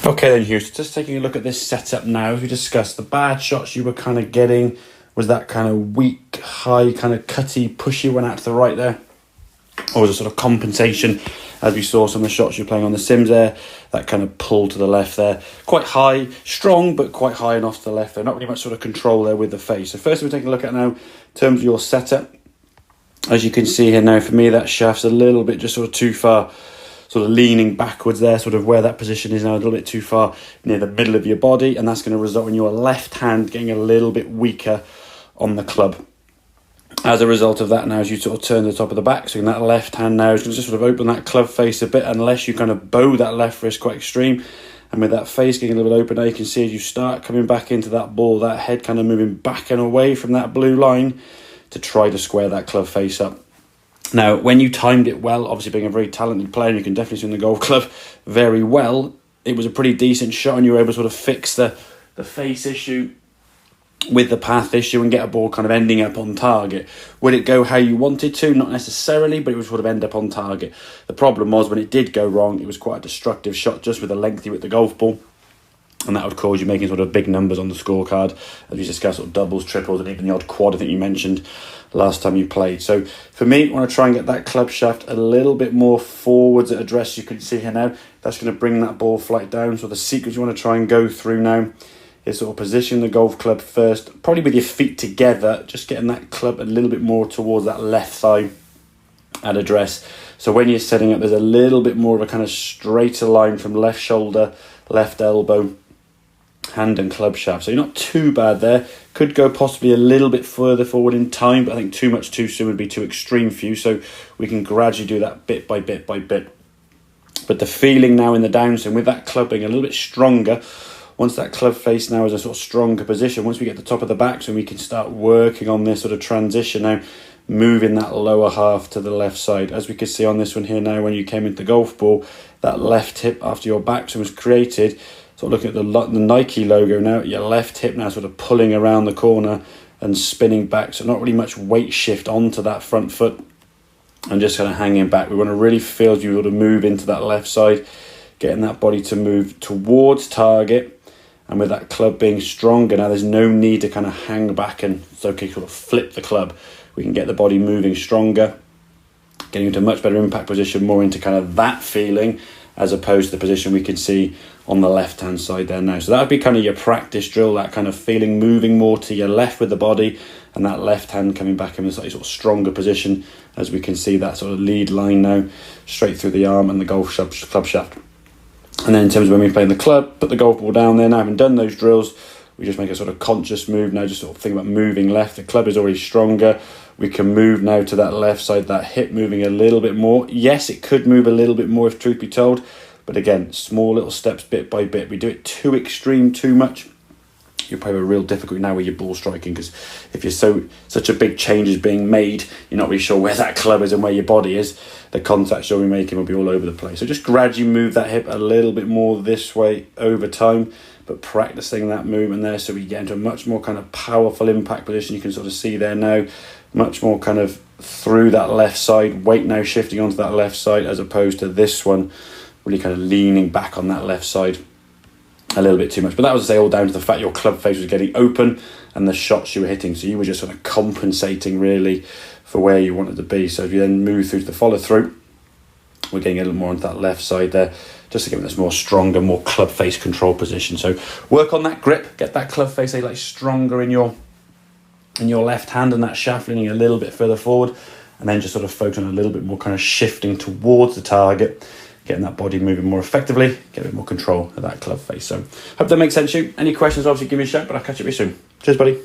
Okay then, Hugh, so just taking a look at this setup now, as we discussed, the bad shots you were kind of getting was that kind of weak, high, kind of cutty, pushy one out to the right there, or was a sort of compensation, as we saw some of the shots you're playing on the Sims there, that kind of pull to the left there, quite high, strong, but quite high and off to the left there, not really much sort of control there with the face. So first we're taking a look at now, in terms of your setup, as you can see here now, for me that shaft's a little bit just sort of too far, sort of leaning backwards there, sort of where that position is now, a little bit too far near the middle of your body, and that's going to result in your left hand getting a little bit weaker on the club. As a result of that now, as you sort of turn the top of the back, so that left hand now is going to just sort of open that club face a bit, unless you kind of bow that left wrist quite extreme. And with that face getting a little bit open now, you can see as you start coming back into that ball, that head kind of moving back and away from that blue line to try to square that club face up. Now, when you timed it well, obviously being a very talented player, you can definitely swing the golf club very well. It was a pretty decent shot, and you were able to sort of fix the face issue with the path issue and get a ball kind of ending up on target. Would it go how you wanted to? Not necessarily, but it would sort of end up on target. The problem was when it did go wrong, it was quite a destructive shot just with the lengthy with the golf ball. And that would cause you making sort of big numbers on the scorecard, as we discussed, sort of doubles, triples, and even the odd quad I think you mentioned last time you played. So for me, I want to try and get that club shaft a little bit more forwards at address. You can see here now, that's going to bring that ball flight down. So the secret you want to try and go through now is sort of position the golf club first, probably with your feet together, just getting that club a little bit more towards that left thigh at address. So when you're setting up, there's a little bit more of a kind of straighter line from left shoulder, left elbow, hand and club shaft. So you're not too bad there. Could go possibly a little bit further forward in time, but I think too much too soon would be too extreme for you. So we can gradually do that bit by bit by bit. But the feeling now in the downswing with that club being a little bit stronger, once that club face now is a sort of stronger position, once we get the top of the backswing, we can start working on this sort of transition now, moving that lower half to the left side. As we could see on this one here now, when you came into the golf ball, that left hip after your backswing was created, so looking at the Nike logo now, your left hip now sort of pulling around the corner and spinning back, so not really much weight shift onto that front foot and just kind of hanging back. We want to really feel you to move into that left side, getting that body to move towards target, and with that club being stronger now, there's no need to kind of hang back and it's okay, sort of flip the club. We can get the body moving stronger, getting into a much better impact position, more into kind of that feeling, as opposed to the position we can see on the left hand side there now. So that would be kind of your practice drill, that kind of feeling, moving more to your left with the body, and that left hand coming back in a slightly sort of stronger position, as we can see that sort of lead line now straight through the arm and the golf club shaft. And then in terms of when we play the club, put the golf ball down there. Now, having done those drills, we just make a sort of conscious move now, just sort of think about moving left. The club is already stronger. We can move now to that left side, that hip moving a little bit more. Yes, it could move a little bit more if truth be told, but again, small little steps bit by bit. We do it too extreme, too much, you'll probably have a real difficulty now with your ball striking, because if you're such a big change is being made, you're not really sure where that club is and where your body is, the contact you'll be making will be all over the place. So just gradually move that hip a little bit more this way over time, but practicing that movement there so we get into a much more kind of powerful impact position. You can sort of see there now, much more kind of through that left side, weight now shifting onto that left side, as opposed to this one really kind of leaning back on that left side a little bit too much. But that was, all down to the fact your club face was getting open and the shots you were hitting, so you were just sort of compensating really for where you wanted to be. So if you then move through to the follow through, we're getting a little more onto that left side there, just to give it this more stronger, more club face control position. So work on that grip, get that club face like stronger in your left hand, and that shaft leaning a little bit further forward, and then just sort of focus on a little bit more kind of shifting towards the target, getting that body moving more effectively, get a bit more control of that club face. So hope that makes sense to you. Any questions, obviously give me a shout, but I'll catch up with you soon. Cheers, buddy.